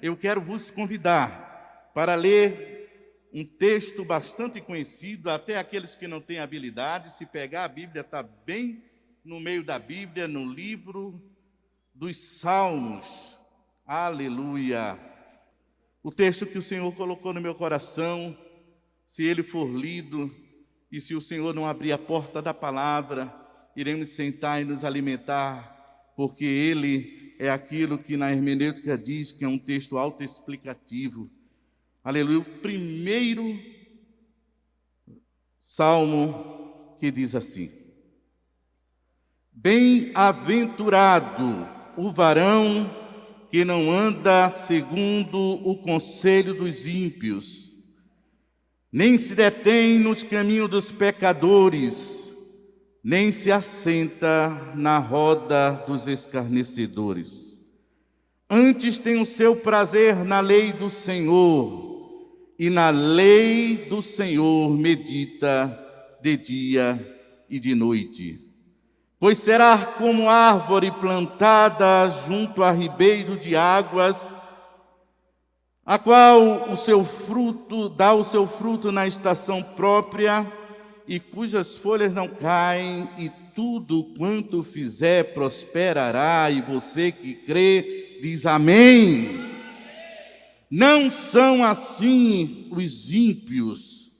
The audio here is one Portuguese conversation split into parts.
eu quero vos convidar para ler um texto bastante conhecido, até aqueles que não têm habilidade. Se pegar a Bíblia, está bem no meio da Bíblia, no livro dos Salmos. Aleluia! O texto que o Senhor colocou no meu coração, se ele for lido, e se o Senhor não abrir a porta da palavra, iremos sentar e nos alimentar, porque ele é aquilo que na hermenêutica diz que é um texto autoexplicativo. Aleluia! O primeiro salmo que diz assim: Bem-aventurado o varão que não anda segundo o conselho dos ímpios, nem se detém nos caminhos dos pecadores, nem se assenta na roda dos escarnecedores. Antes tem o seu prazer na lei do Senhor, e na lei do Senhor medita de dia e de noite. Pois será como árvore plantada junto a ribeiro de águas, a qual o seu fruto dá o seu fruto na estação própria, e cujas folhas não caem, e tudo quanto fizer prosperará. E você que crê, diz amém. Não são assim os ímpios,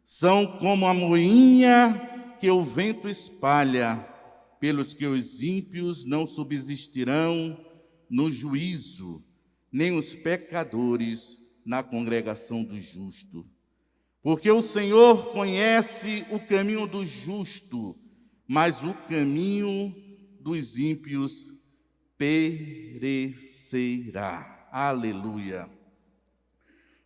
são como a moinha que o vento espalha, pelos que os ímpios não subsistirão no juízo, nem os pecadores na congregação do justo. Porque o Senhor conhece o caminho do justo, mas o caminho dos ímpios perecerá. Aleluia!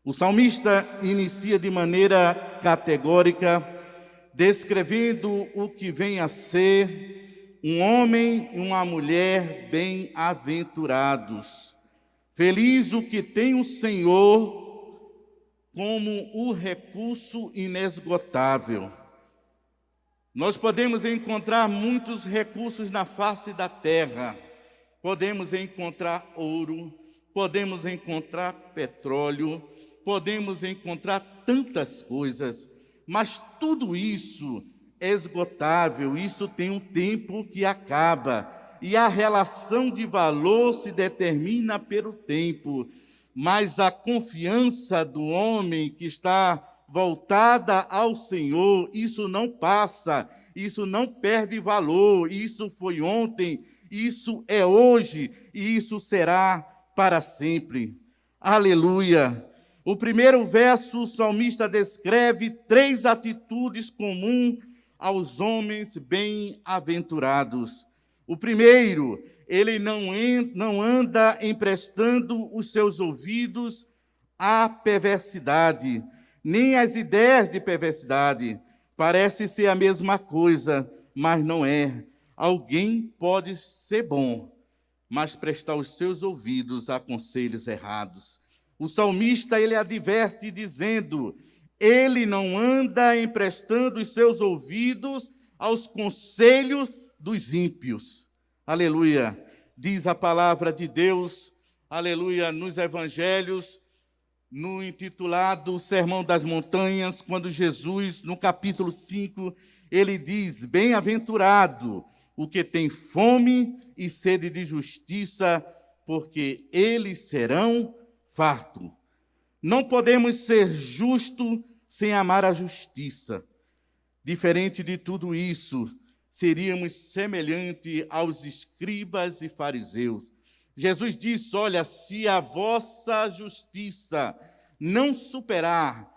O salmista inicia de maneira categórica, descrevendo o que vem a ser um homem e uma mulher bem-aventurados. Feliz o que tem o Senhor como o recurso inesgotável. Nós podemos encontrar muitos recursos na face da terra. Podemos encontrar ouro, podemos encontrar petróleo, podemos encontrar tantas coisas, mas tudo isso é esgotável, isso tem um tempo que acaba, e a relação de valor se determina pelo tempo, mas a confiança do homem que está voltada ao Senhor, isso não passa, isso não perde valor, isso foi ontem, isso é hoje, e isso será para sempre. Aleluia! O primeiro verso, o salmista descreve 3 atitudes comuns aos homens bem-aventurados. O primeiro, ele não anda emprestando os seus ouvidos à perversidade, nem às ideias de perversidade. Parece ser a mesma coisa, mas não é. Alguém pode ser bom, mas prestar os seus ouvidos a conselhos errados. O salmista, ele adverte dizendo, ele não anda emprestando os seus ouvidos aos conselhos dos ímpios. Aleluia! Diz a palavra de Deus, aleluia, nos evangelhos, no intitulado Sermão das Montanhas, quando Jesus, no capítulo 5, ele diz, bem-aventurado o que tem fome e sede de justiça, porque eles serão fartos. Não podemos ser justos sem amar a justiça. Diferente de tudo isso, seríamos semelhantes aos escribas e fariseus. Jesus disse, olha, se a vossa justiça não superar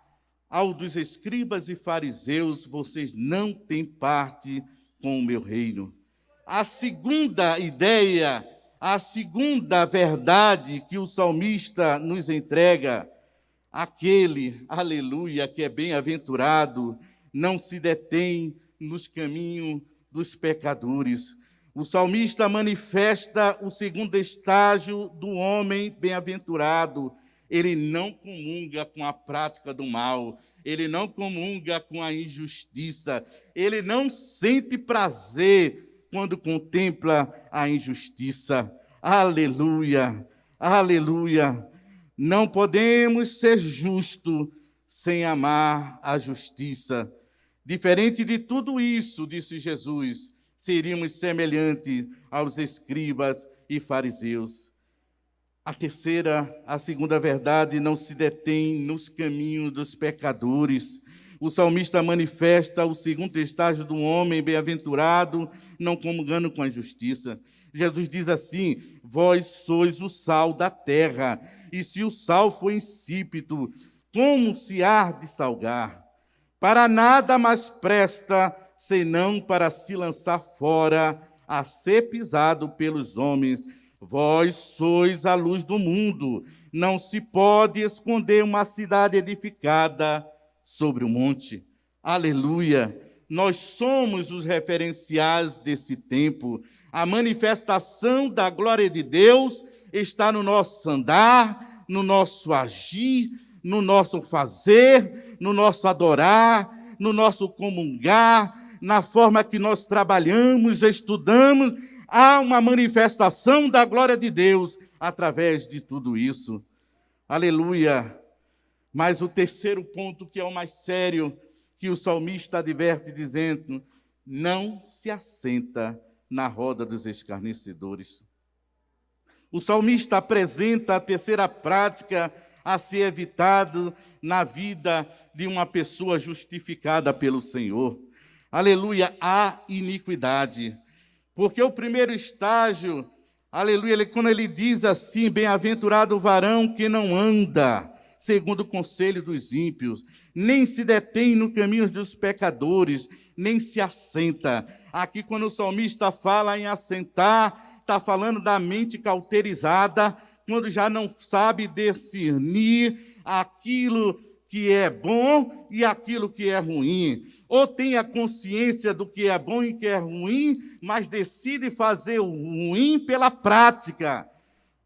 ao dos escribas e fariseus, vocês não têm parte com o meu reino. A segunda ideia, a segunda verdade que o salmista nos entrega, aquele, aleluia, que é bem-aventurado, não se detém nos caminhos dos pecadores. O salmista manifesta o segundo estágio do homem bem-aventurado. Ele não comunga com a prática do mal, ele não comunga com a injustiça, ele não sente prazer quando contempla a injustiça. Aleluia, aleluia. Não podemos ser justos sem amar a justiça. Diferente de tudo isso, disse Jesus, seríamos semelhantes aos escribas e fariseus. A segunda verdade, não se detém nos caminhos dos pecadores. O salmista manifesta o segundo estágio do homem bem-aventurado, não comungando com a justiça. Jesus diz assim: vós sois o sal da terra, e se o sal for insípido, como se há de salgar? Para nada mais presta, senão para se lançar fora, a ser pisado pelos homens. Vós sois a luz do mundo. Não se pode esconder uma cidade edificada sobre o monte. Aleluia! Nós somos os referenciais desse tempo. A manifestação da glória de Deus está no nosso andar, no nosso agir, no nosso fazer, no nosso adorar, no nosso comungar, na forma que nós trabalhamos, estudamos. Há uma manifestação da glória de Deus através de tudo isso. Aleluia! Mas o terceiro ponto, que é o mais sério, que o salmista adverte dizendo: não se assenta na roda dos escarnecedores. O salmista apresenta a terceira prática a ser evitado na vida de uma pessoa justificada pelo Senhor. Aleluia, a iniquidade. Porque o primeiro estágio, aleluia, quando ele diz assim: bem-aventurado o varão que não anda segundo o conselho dos ímpios, nem se detém no caminho dos pecadores, nem se assenta. Aqui, quando o salmista fala em assentar, está falando da mente cauterizada, quando já não sabe discernir aquilo que é bom e aquilo que é ruim. Ou tem a consciência do que é bom e que é ruim, mas decide fazer o ruim pela prática.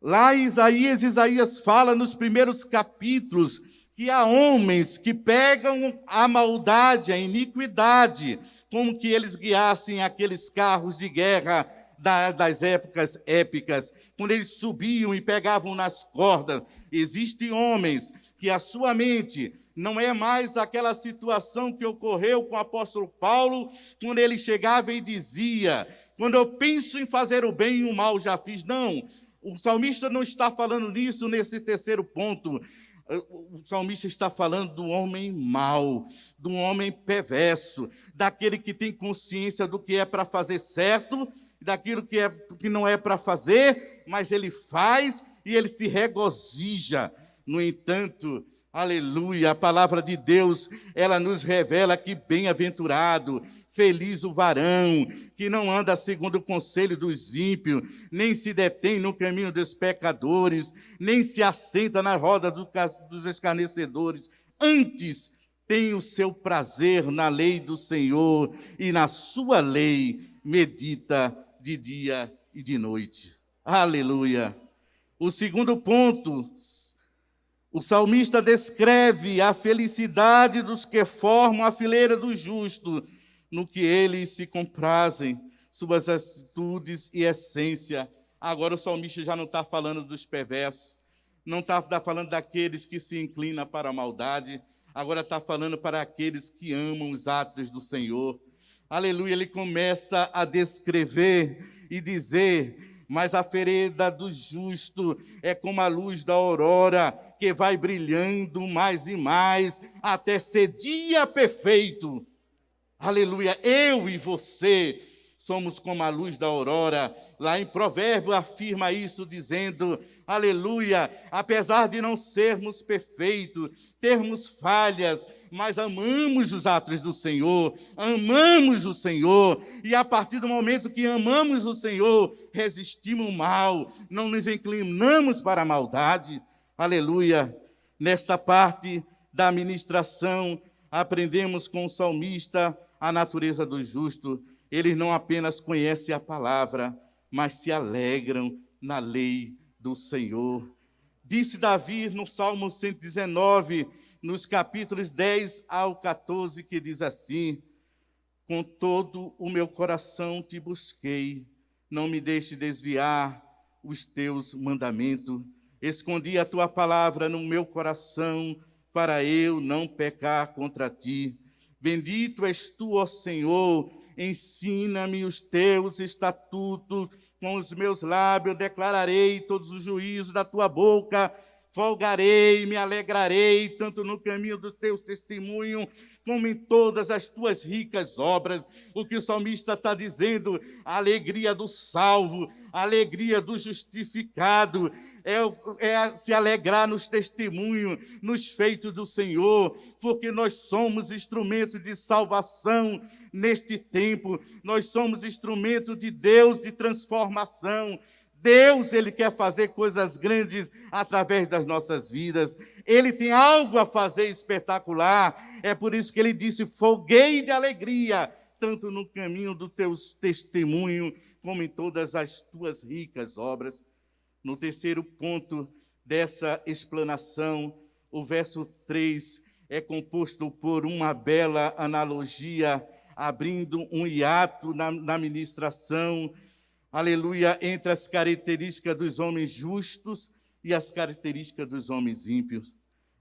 Lá em Isaías fala nos primeiros capítulos que há homens que pegam a maldade, a iniquidade, como que eles guiassem aqueles carros de guerra das épocas épicas, quando eles subiam e pegavam nas cordas. Existem homens que a sua mente não é mais aquela situação que ocorreu com o apóstolo Paulo, quando ele chegava e dizia: quando eu penso em fazer o bem, o mal já fiz. Não, o salmista não está falando nisso nesse terceiro ponto. O salmista está falando do homem mau, do homem perverso, daquele que tem consciência do que é para fazer certo, daquilo que não é para fazer, mas ele faz e ele se regozija. No entanto, aleluia, a palavra de Deus, ela nos revela que bem-aventurado, feliz o varão, que não anda segundo o conselho dos ímpios, nem se detém no caminho dos pecadores, nem se assenta na roda dos escarnecedores. Antes, tem o seu prazer na lei do Senhor, e na sua lei medita de dia e de noite. Aleluia! O segundo ponto, o salmista descreve a felicidade dos que formam a fileira do justo, no que eles se comprazem, suas atitudes e essência. Agora o salmista já não está falando dos perversos, não está falando daqueles que se inclinam para a maldade, agora está falando para aqueles que amam os atos do Senhor. Aleluia, ele começa a descrever e dizer: mas a vereda do justo é como a luz da aurora, que vai brilhando mais e mais, até ser dia perfeito. Aleluia, eu e você somos como a luz da aurora. Lá em Provérbios afirma isso dizendo: aleluia, apesar de não sermos perfeitos, termos falhas, mas amamos os atos do Senhor, amamos o Senhor, e a partir do momento que amamos o Senhor, resistimos o mal, não nos inclinamos para a maldade. Aleluia, nesta parte da ministração, aprendemos com o salmista a natureza do justo. Eles não apenas conhecem a palavra, mas se alegram na lei do Senhor. Disse Davi no Salmo 119, nos capítulos 10 ao 14, que diz assim: com todo o meu coração te busquei, não me deixe desviar os teus mandamentos. Escondi a tua palavra no meu coração, para eu não pecar contra ti. Bendito és tu, ó Senhor, ensina-me os teus estatutos, com os meus lábios declararei todos os juízos da tua boca, folgarei, me alegrarei, tanto no caminho dos teus testemunhos, como em todas as tuas ricas obras. O que o salmista está dizendo, a alegria do salvo, a alegria do justificado, é se alegrar nos testemunhos, nos feitos do Senhor, porque nós somos instrumento de salvação neste tempo, nós somos instrumento de Deus de transformação. Deus, Ele quer fazer coisas grandes através das nossas vidas. Ele tem algo a fazer espetacular. É por isso que Ele disse, folguei de alegria, tanto no caminho dos teus testemunhos, como em todas as tuas ricas obras. No terceiro ponto dessa explanação, o verso 3 é composto por uma bela analogia, abrindo um hiato na ministração, aleluia, entre as características dos homens justos e as características dos homens ímpios.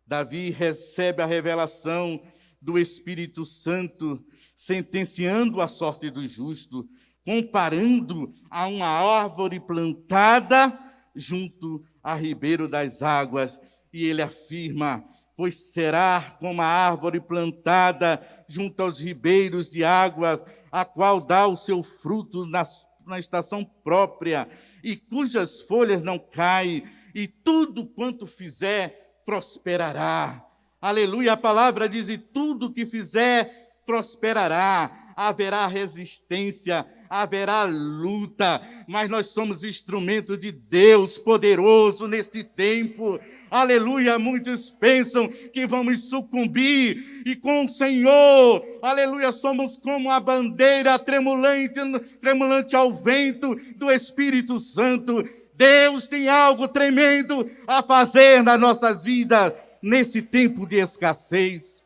Davi recebe a revelação do Espírito Santo, sentenciando a sorte do justo, comparando a uma árvore plantada junto a ribeiro das águas. E ele afirma, pois será como a árvore plantada junto aos ribeiros de águas, a qual dá o seu fruto na estação própria, e cujas folhas não caem, e tudo quanto fizer prosperará. Aleluia, a palavra diz, e tudo que fizer prosperará. Haverá resistência, haverá luta, mas nós somos instrumento de Deus poderoso neste tempo. Aleluia, muitos pensam que vamos sucumbir, e com o Senhor, aleluia, somos como a bandeira tremulante ao vento do Espírito Santo. Deus tem algo tremendo a fazer nas nossas vidas, nesse tempo de escassez.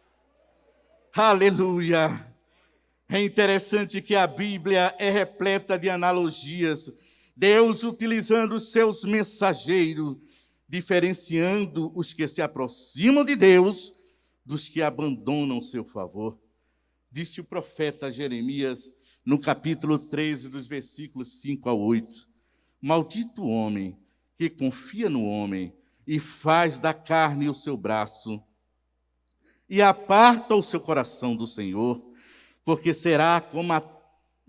Aleluia. É interessante que a Bíblia é repleta de analogias, Deus utilizando os seus mensageiros, diferenciando os que se aproximam de Deus dos que abandonam o seu favor. Disse o profeta Jeremias, no capítulo 13, dos versículos 5 a 8, maldito o homem que confia no homem e faz da carne o seu braço, e aparta o seu coração do Senhor, porque será como a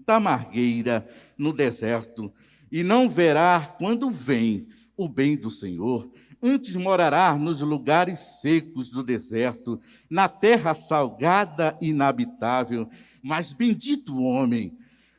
tamargueira no deserto, e não verá quando vem o bem do Senhor. Antes morará nos lugares secos do deserto, na terra salgada e inabitável. Mas bendito o homem,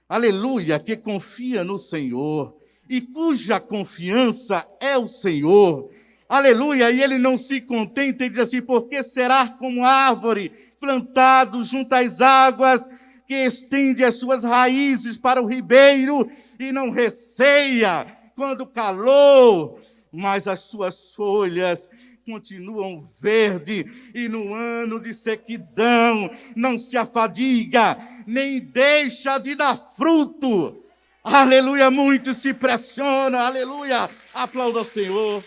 aleluia, que confia no Senhor, e cuja confiança é o Senhor. Aleluia, e ele não se contenta e diz assim, porque será como árvore plantado junto às águas, que estende as suas raízes para o ribeiro e não receia quando calor, mas as suas folhas continuam verdes, e no ano de sequidão não se afadiga, nem deixa de dar fruto. Aleluia, muitos se pressionam, aleluia, aplauda ao Senhor.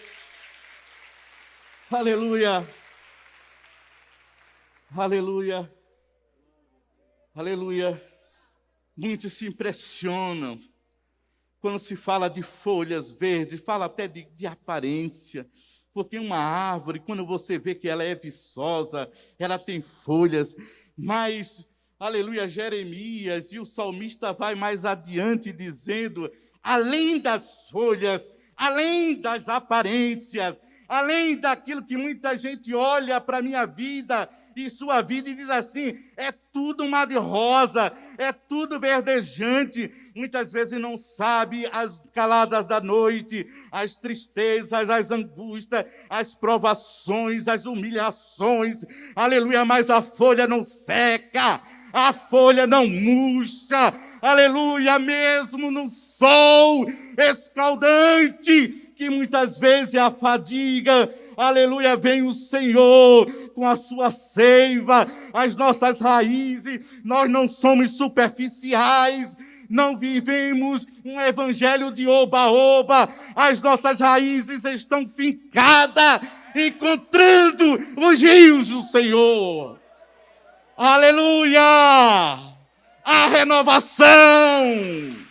Aleluia. Aleluia, aleluia. Muitos se impressionam quando se fala de folhas verdes, fala até de aparência, porque uma árvore, quando você vê que ela é viçosa, ela tem folhas, mas, aleluia, Jeremias e o salmista vai mais adiante dizendo, além das folhas, além das aparências, além daquilo que muita gente olha para a minha vida e sua vida e diz assim, é tudo mar de rosa, é tudo verdejante. Muitas vezes não sabe as caladas da noite, as tristezas, as angústias, as provações, as humilhações. Aleluia, mas a folha não seca, a folha não murcha. Aleluia, mesmo no sol escaldante, que muitas vezes é a fadiga, aleluia, vem o Senhor com a sua seiva, as nossas raízes. Nós não somos superficiais, não vivemos um evangelho de oba-oba. As nossas raízes estão fincadas, encontrando os rios do Senhor. Aleluia! A renovação.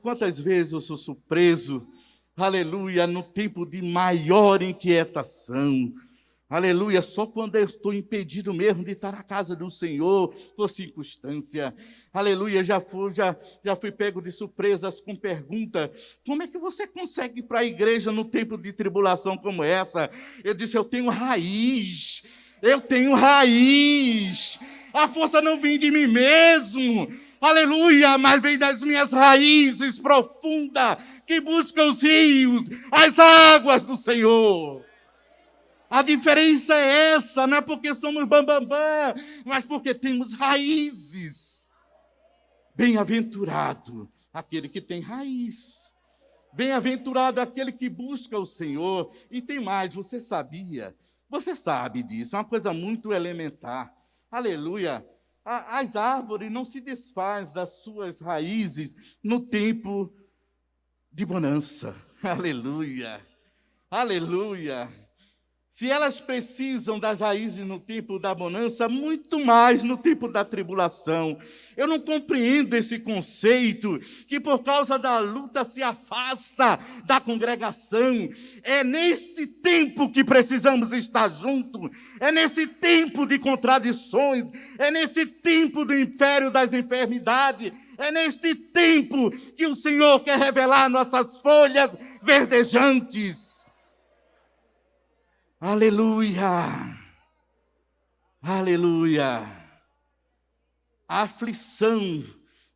Quantas vezes eu sou surpreso, aleluia, no tempo de maior inquietação. Aleluia, só quando eu estou impedido mesmo de estar na casa do Senhor, por circunstância. Aleluia, já fui pego de surpresas com pergunta: como é que você consegue ir para a igreja no tempo de tribulação como essa? Eu disse: eu tenho raiz. A força não vem de mim mesmo. Aleluia, mas vem das minhas raízes profundas, que buscam os rios, as águas do Senhor. A diferença é essa, não é porque somos bambambam, mas porque temos raízes. Bem-aventurado aquele que tem raiz. Bem-aventurado aquele que busca o Senhor. E tem mais, você sabe disso, é uma coisa muito elementar. Aleluia. As árvores não se desfazem das suas raízes no tempo de bonança. Aleluia. Aleluia. Se elas precisam das raízes no tempo da bonança, muito mais no tempo da tribulação. Eu não compreendo esse conceito, que por causa da luta se afasta da congregação. É neste tempo que precisamos estar juntos. É nesse tempo de contradições. É nesse tempo do império das enfermidades. É neste tempo que o Senhor quer revelar nossas folhas verdejantes. Aleluia, aleluia. A aflição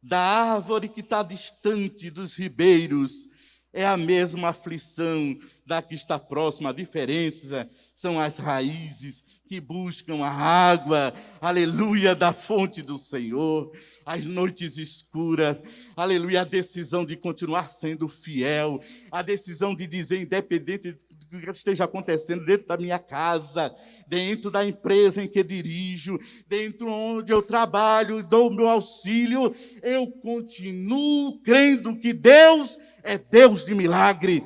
da árvore que está distante dos ribeiros é a mesma aflição da que está próxima. A diferença são as raízes que buscam a água, aleluia, da fonte do Senhor. As noites escuras, aleluia, a decisão de continuar sendo fiel, a decisão de dizer, independente do que esteja acontecendo dentro da minha casa, dentro da empresa em que dirijo, dentro onde eu trabalho, dou meu auxílio, eu continuo crendo que Deus é Deus de milagre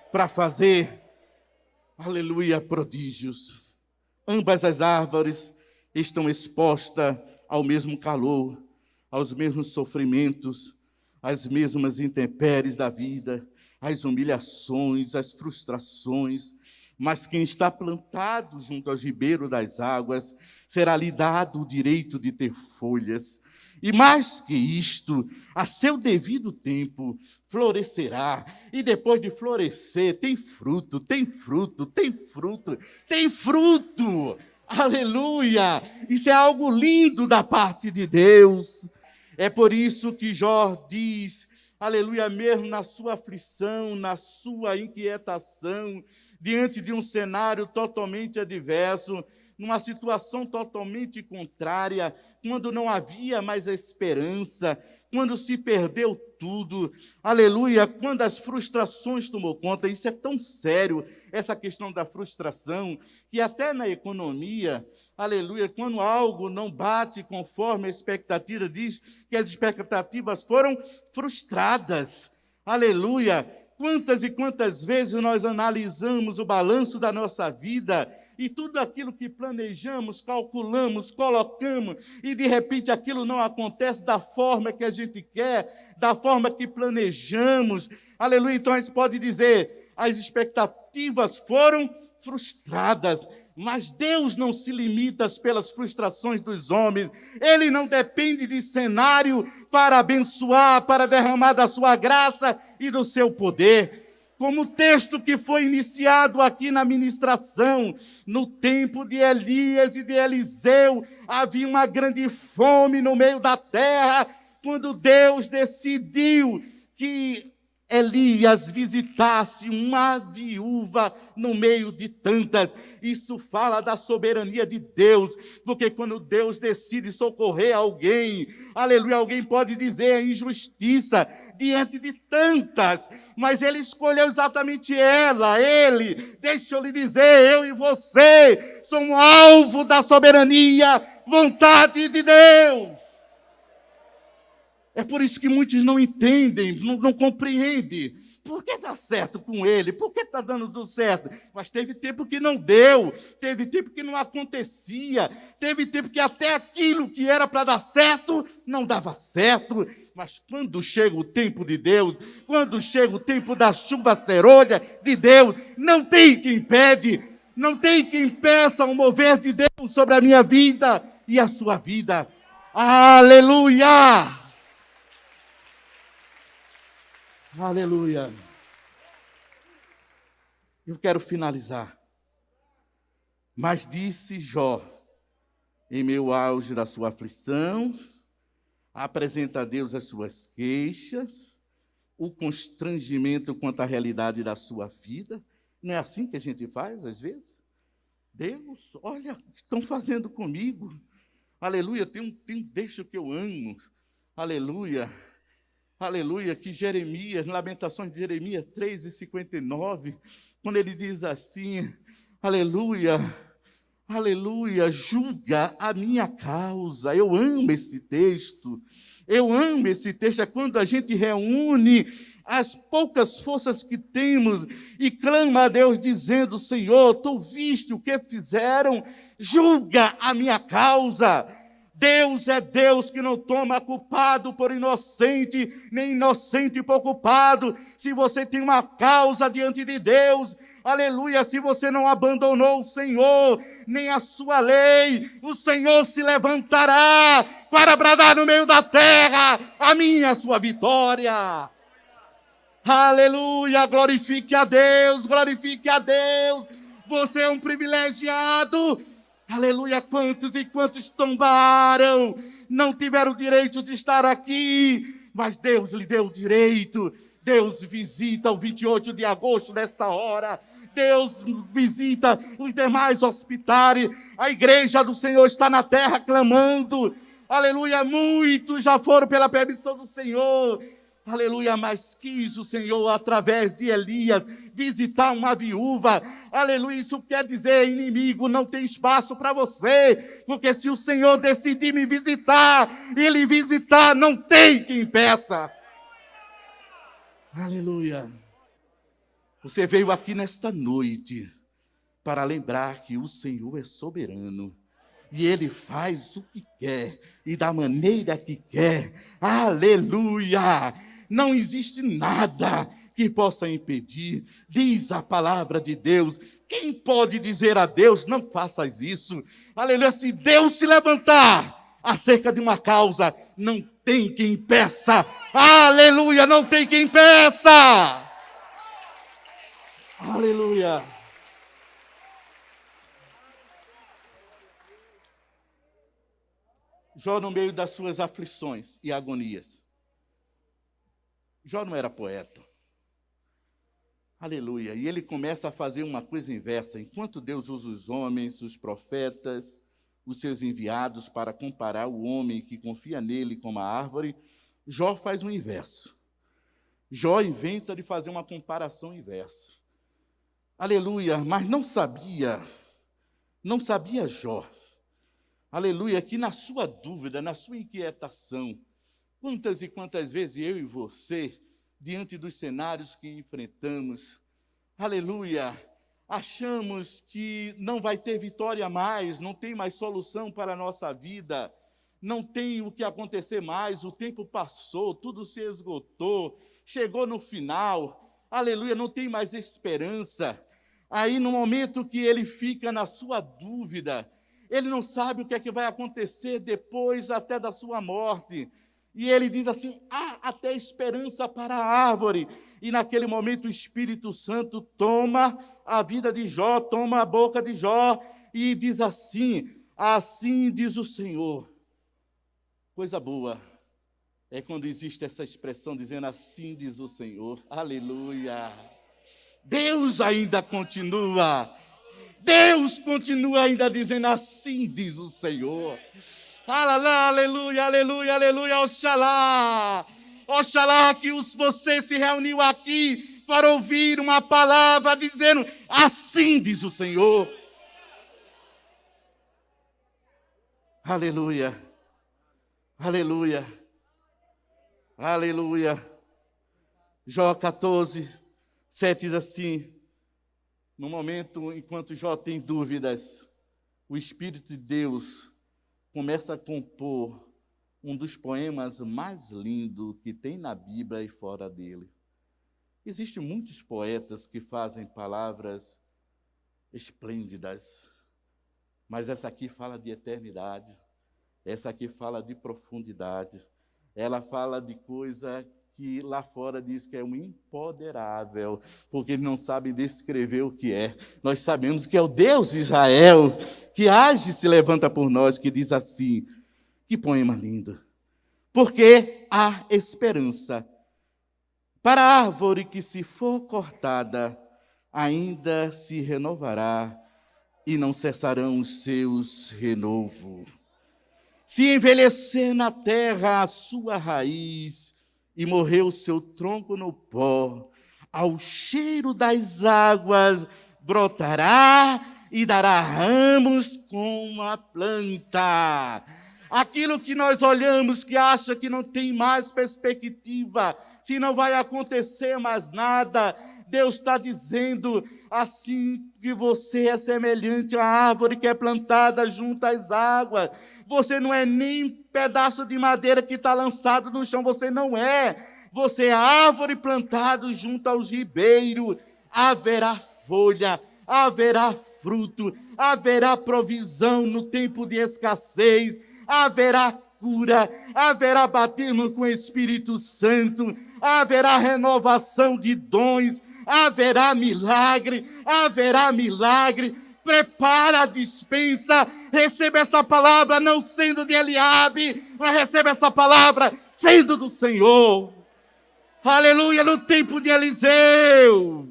para fazer, aleluia, prodígios. Ambas as árvores estão expostas ao mesmo calor, aos mesmos sofrimentos, às mesmas intempéries da vida, as humilhações, as frustrações, mas quem está plantado junto aos ribeiros das águas será lhe dado o direito de ter folhas. E mais que isto, a seu devido tempo, florescerá. E depois de florescer, tem fruto, tem fruto, tem fruto, tem fruto. Aleluia! Isso é algo lindo da parte de Deus. É por isso que Jó diz, aleluia, mesmo na sua aflição, na sua inquietação, diante de um cenário totalmente adverso, numa situação totalmente contrária, quando não havia mais esperança, quando se perdeu tudo, aleluia, quando as frustrações tomou conta. Isso é tão sério, essa questão da frustração, que até na economia, aleluia, quando algo não bate conforme a expectativa, diz que as expectativas foram frustradas. Aleluia! Quantas e quantas vezes nós analisamos o balanço da nossa vida e tudo aquilo que planejamos, calculamos, colocamos, e de repente aquilo não acontece da forma que a gente quer, da forma que planejamos. Aleluia! Então a gente pode dizer, as expectativas foram frustradas. Mas Deus não se limita pelas frustrações dos homens. Ele não depende de cenário para abençoar, para derramar da sua graça e do seu poder. Como o texto que foi iniciado aqui na ministração, no tempo de Elias e de Eliseu, havia uma grande fome no meio da terra, quando Deus decidiu que Elias visitasse uma viúva no meio de tantas. Isso fala da soberania de Deus, porque quando Deus decide socorrer alguém, aleluia, alguém pode dizer a injustiça diante de tantas, mas ele escolheu exatamente ela, ele. Deixa eu lhe dizer, eu e você somos alvo da soberania, vontade de Deus. É por isso que muitos não entendem, não compreendem. Por que dá certo com ele? Por que está dando tudo certo? Mas teve tempo que não deu, teve tempo que não acontecia, teve tempo que até aquilo que era para dar certo, não dava certo. Mas quando chega o tempo de Deus, quando chega o tempo da chuva serôdia de Deus, não tem quem impede, não tem quem impeça o mover de Deus sobre a minha vida e a sua vida. Aleluia! Aleluia. Eu quero finalizar. Mas disse Jó, em meio auge da sua aflição, apresenta a Deus as suas queixas, o constrangimento quanto à realidade da sua vida. Não é assim que a gente faz, às vezes? Deus, olha o que estão fazendo comigo. Aleluia, tem um deixo que eu amo. Aleluia. Aleluia, que Jeremias, Lamentações de Jeremias 3:59, quando ele diz assim, aleluia, aleluia, julga a minha causa. Eu amo esse texto, é quando a gente reúne as poucas forças que temos e clama a Deus dizendo, Senhor, tu viste o que fizeram, julga a minha causa. Deus é Deus que não toma culpado por inocente, nem inocente por culpado. Se você tem uma causa diante de Deus, aleluia, se você não abandonou o Senhor, nem a sua lei, o Senhor se levantará para bradar no meio da terra a minha, a sua vitória. Aleluia, glorifique a Deus, glorifique a Deus. Você é um privilegiado. Aleluia, quantos e quantos tombaram, não tiveram direito de estar aqui, mas Deus lhe deu o direito. Deus visita o 28 de agosto nesta hora, Deus visita os demais hospitais, a igreja do Senhor está na terra clamando, aleluia, muitos já foram pela permissão do Senhor, aleluia, mas quis o Senhor, através de Elias, visitar uma viúva. Aleluia, isso quer dizer, inimigo, não tem espaço para você, porque se o Senhor decidir me visitar, Ele visitar, não tem quem impeça. Aleluia. Você veio aqui nesta noite para lembrar que o Senhor é soberano. E Ele faz o que quer e da maneira que quer. Aleluia! Não existe nada que possa impedir. Diz a palavra de Deus. Quem pode dizer a Deus, não faças isso? Aleluia! Se Deus se levantar acerca de uma causa, não tem quem impeça. Aleluia! Não tem quem impeça. Aleluia! Jó, no meio das suas aflições e agonias. Jó não era poeta. Aleluia. E ele começa a fazer uma coisa inversa. Enquanto Deus usa os homens, os profetas, os seus enviados para comparar o homem que confia nele como a árvore, Jó faz o inverso. Jó inventa de fazer uma comparação inversa. Aleluia. Mas não sabia Jó. Aleluia, que na sua dúvida, na sua inquietação, quantas e quantas vezes eu e você, diante dos cenários que enfrentamos, aleluia, achamos que não vai ter vitória mais, não tem mais solução para a nossa vida, não tem o que acontecer mais, o tempo passou, tudo se esgotou, chegou no final, aleluia, não tem mais esperança. Aí, no momento que ele fica na sua dúvida, ele não sabe o que é que vai acontecer depois até da sua morte. E ele diz assim, há até esperança para a árvore. E naquele momento o Espírito Santo toma a vida de Jó, toma a boca de Jó e diz assim, assim diz o Senhor, coisa boa, É quando existe essa expressão dizendo assim diz o Senhor. Aleluia. Deus ainda continua. Deus continua ainda dizendo assim diz o Senhor. Aleluia, aleluia, aleluia, oxalá. Oxalá que você se reuniu aqui para ouvir uma palavra dizendo assim diz o Senhor. Aleluia, aleluia, aleluia. Jó 14, 7 diz assim, no momento enquanto Jó tem dúvidas, o Espírito de Deus começa a compor um dos poemas mais lindos que tem na Bíblia e fora dele. Existem muitos poetas que fazem palavras esplêndidas, mas essa aqui fala de eternidade, essa aqui fala de profundidade, ela fala de coisa que lá fora diz que é um imponderável, porque eles não sabem descrever o que é. Nós sabemos que é o Deus de Israel, que age e se levanta por nós, que diz assim, que poema lindo, porque há esperança para a árvore que se for cortada, ainda se renovará e não cessarão os seus renovos. Se envelhecer na terra a sua raiz e morrer o seu tronco no pó, ao cheiro das águas brotará e dará ramos como a planta. Aquilo que nós olhamos, que acha que não tem mais perspectiva, se não vai acontecer mais nada, Deus está dizendo assim que você é semelhante à árvore que é plantada junto às águas. Você não é nem pedaço de madeira que está lançado no chão, você não é. Você é árvore plantada junto aos ribeiros. Haverá folha, haverá fruto, haverá provisão no tempo de escassez, haverá cura, haverá batismo com o Espírito Santo, haverá renovação de dons, haverá milagre, haverá milagre. Prepara a despensa, receba essa palavra não sendo de Eliabe, mas receba essa palavra sendo do Senhor. Aleluia, no tempo de Eliseu.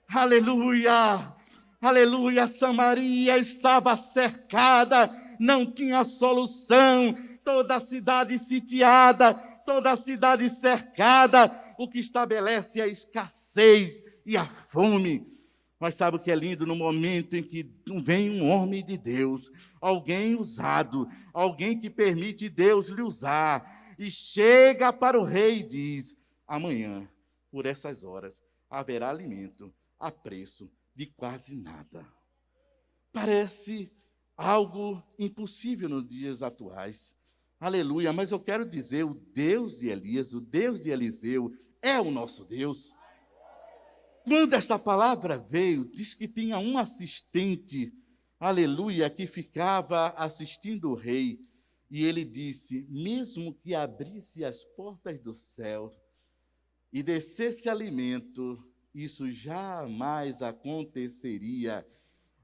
Aleluia, aleluia, Samaria estava cercada, não tinha solução, toda a cidade sitiada, toda a cidade cercada, o que estabelece a escassez e a fome. Mas sabe o que é lindo? No momento em que vem um homem de Deus, alguém usado, alguém que permite Deus lhe usar, e chega para o rei e diz, amanhã, por essas horas, haverá alimento a preço de quase nada. Parece algo impossível nos dias atuais. Aleluia, mas eu quero dizer, o Deus de Elias, o Deus de Eliseu, é o nosso Deus. Quando esta palavra veio, diz que tinha um assistente, aleluia, que ficava assistindo o rei, e ele disse, mesmo que abrisse as portas do céu e descesse alimento, isso jamais aconteceria.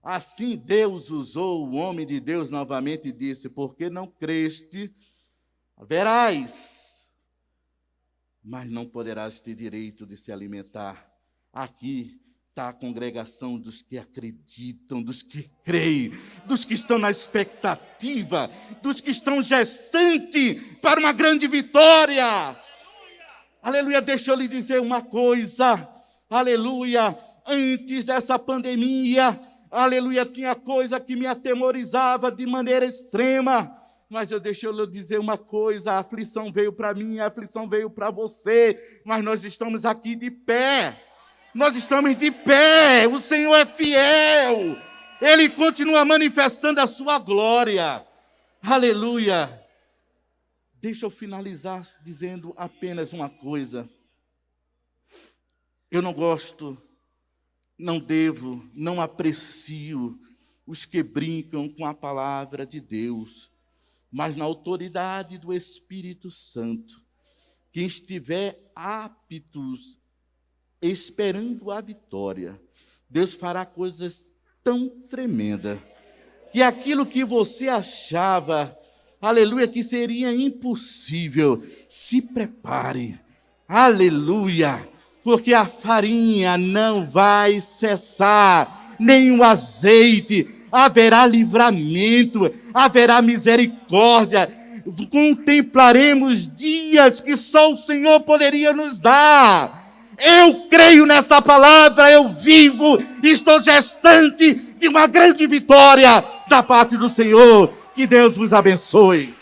Assim Deus usou o homem de Deus novamente e disse, porque não creste, verás, mas não poderás ter direito de se alimentar. Aqui está a congregação dos que acreditam, dos que creem, dos que estão na expectativa, dos que estão gestantes para uma grande vitória. Aleluia, deixa eu lhe dizer uma coisa, aleluia, antes dessa pandemia, aleluia, tinha coisa que me atemorizava de maneira extrema, mas deixa eu lhe dizer uma coisa, a aflição veio para mim, a aflição veio para você, mas nós estamos aqui de pé. Nós estamos de pé, o Senhor é fiel, Ele continua manifestando a sua glória, aleluia. Deixa eu finalizar dizendo apenas uma coisa, eu não gosto, não devo, não aprecio os que brincam com a palavra de Deus, mas na autoridade do Espírito Santo, quem estiver aptos, esperando a vitória, Deus fará coisas tão tremendas, que aquilo que você achava aleluia, que seria impossível. Se prepare, aleluia, porque a farinha não vai cessar, nem o azeite, haverá livramento, haverá misericórdia, contemplaremos dias que só o Senhor poderia nos dar. Eu creio nessa palavra, eu vivo, estou gestante de uma grande vitória da parte do Senhor. Que Deus vos abençoe.